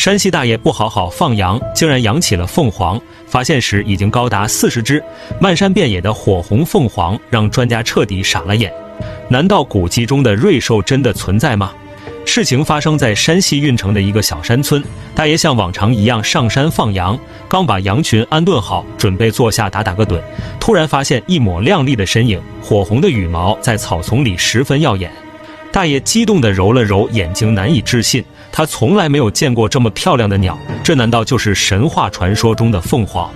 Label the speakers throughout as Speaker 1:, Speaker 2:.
Speaker 1: 山西大爷不好好放羊，竟然养起了凤凰，发现时已经高达40只，漫山遍野的火红凤凰让专家彻底傻了眼。难道古籍中的瑞兽真的存在吗？事情发生在山西运城的一个小山村，大爷像往常一样上山放羊，刚把羊群安顿好，准备坐下打个盹，突然发现一抹亮丽的身影，火红的羽毛在草丛里十分耀眼。大爷激动地揉了揉眼睛，难以置信，他从来没有见过这么漂亮的鸟，这难道就是神话传说中的凤凰？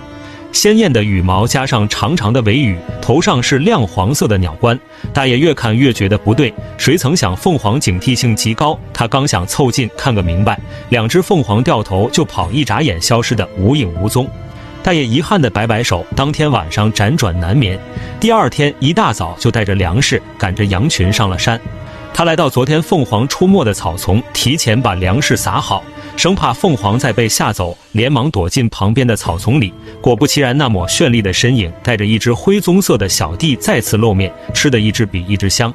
Speaker 1: 鲜艳的羽毛加上长长的尾羽，头上是亮黄色的鸟冠。大爷越看越觉得不对，谁曾想凤凰警惕性极高，他刚想凑近看个明白，2只凤凰掉头就跑，一眨眼消失得无影无踪。大爷遗憾地摆摆手，当天晚上辗转难眠。第二天一大早就带着粮食赶着羊群上了山。他来到昨天凤凰出没的草丛，提前把粮食撒好，生怕凤凰再被吓走，连忙躲进旁边的草丛里。果不其然，那抹绚丽的身影带着一只灰棕色的小弟再次露面，吃的一只比一只香。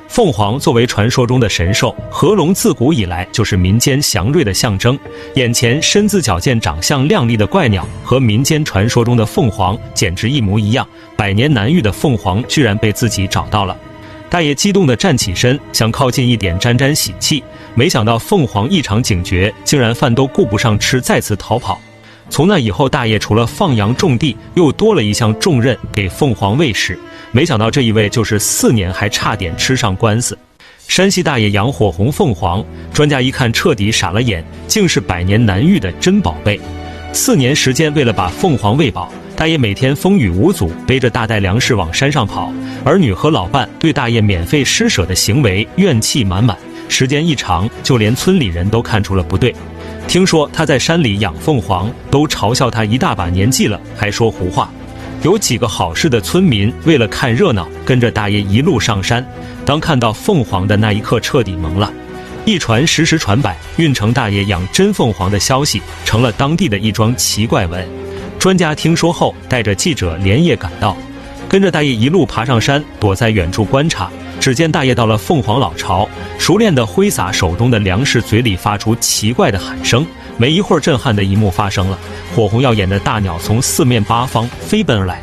Speaker 1: 凤凰作为传说中的神兽，合龙自古以来就是民间祥瑞的象征。眼前身姿矫健、长相靓丽的怪鸟，和民间传说中的凤凰简直一模一样。百年难遇的凤凰居然被自己找到了。大爷激动地站起身，想靠近一点沾沾喜气，没想到凤凰异常警觉，竟然饭都顾不上吃，再次逃跑。从那以后，大爷除了放羊种地，又多了一项重任，给凤凰喂食。没想到这一喂就是4年，还差点吃上官司。山西大爷养火红凤凰，专家一看彻底傻了眼，竟是百年难遇的珍宝贝。4年时间，为了把凤凰喂饱，大爷每天风雨无阻，背着大袋粮食往山上跑。儿女和老伴对大爷免费施舍的行为怨气满满，时间一长，就连村里人都看出了不对。听说他在山里养凤凰，都嘲笑他一大把年纪了还说胡话。有几个好事的村民为了看热闹，跟着大爷一路上山。当看到凤凰的那一刻，彻底懵了。一传十，十传百，运城大爷养真凤凰的消息成了当地的一桩奇怪闻。专家听说后，带着记者连夜赶到，跟着大爷一路爬上山，躲在远处观察。只见大爷到了凤凰老巢，熟练地挥洒手中的粮食，嘴里发出奇怪的喊声。没一会儿，震撼的一幕发生了，火红耀眼的大鸟从4面8方飞奔而来，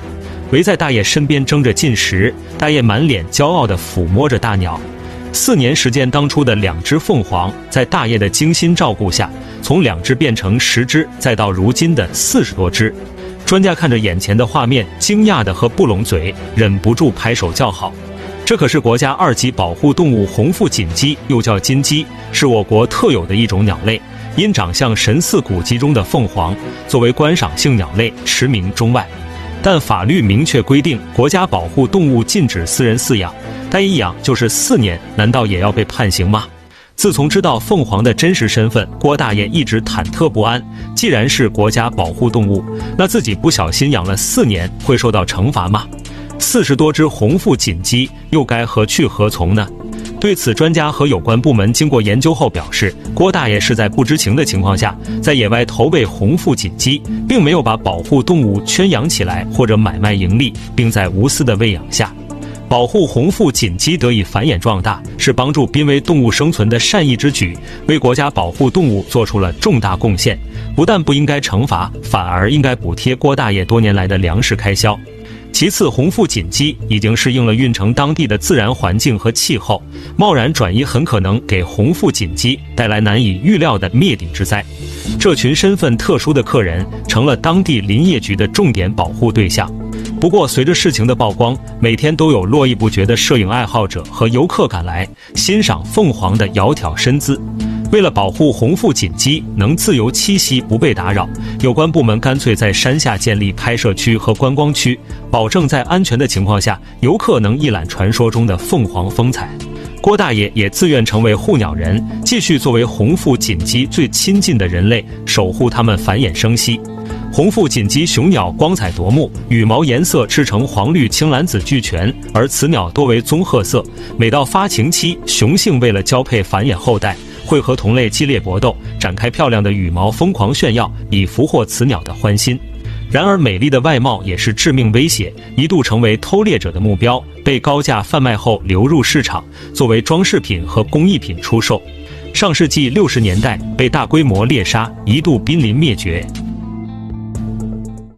Speaker 1: 围在大爷身边争着进食。大爷满脸骄傲地抚摸着大鸟。4年时间，当初的2只凤凰，在大爷的精心照顾下，从2只变成10只，再到如今的40多只。专家看着眼前的画面，惊讶的合不拢嘴，忍不住拍手叫好。这可是国家2级保护动物红腹锦鸡，又叫金鸡，是我国特有的一种鸟类。因长相神似古籍中的凤凰，作为观赏性鸟类驰名中外。但法律明确规定，国家保护动物禁止私人饲养，但一养就是4年，难道也要被判刑吗？自从知道凤凰的真实身份，郭大爷一直忐忑不安。既然是国家保护动物，那自己不小心养了4年，会受到惩罚吗？40多只红腹锦鸡又该何去何从呢？对此，专家和有关部门经过研究后表示，郭大爷是在不知情的情况下，在野外投喂红腹锦鸡，并没有把保护动物圈养起来或者买卖盈利，并在无私的喂养下，保护红腹锦鸡得以繁衍壮大，是帮助濒危动物生存的善意之举，为国家保护动物做出了重大贡献。不但不应该惩罚，反而应该补贴郭大爷多年来的粮食开销。其次，红腹锦鸡已经适应了运城当地的自然环境和气候，贸然转移很可能给红腹锦鸡带来难以预料的灭顶之灾。这群身份特殊的客人成了当地林业局的重点保护对象。不过，随着事情的曝光，每天都有络绎不绝的摄影爱好者和游客赶来欣赏凤凰的窈窕身姿。为了保护红腹锦鸡能自由栖息不被打扰，有关部门干脆在山下建立拍摄区和观光区，保证在安全的情况下，游客能一览传说中的凤凰风采。郭大爷也自愿成为护鸟人，继续作为红腹锦鸡最亲近的人类，守护它们繁衍生息。红腹锦鸡雄鸟光彩夺目，羽毛颜色赤橙黄绿青蓝紫俱全，而雌鸟多为棕褐色。每到发情期，雄性为了交配繁衍后代，会和同类激烈搏斗，展开漂亮的羽毛疯狂炫耀，以俘获雌鸟的欢心。然而美丽的外貌也是致命威胁，一度成为偷猎者的目标，被高价贩卖后流入市场，作为装饰品和工艺品出售。上世纪60年代被大规模猎杀，一度濒临灭绝。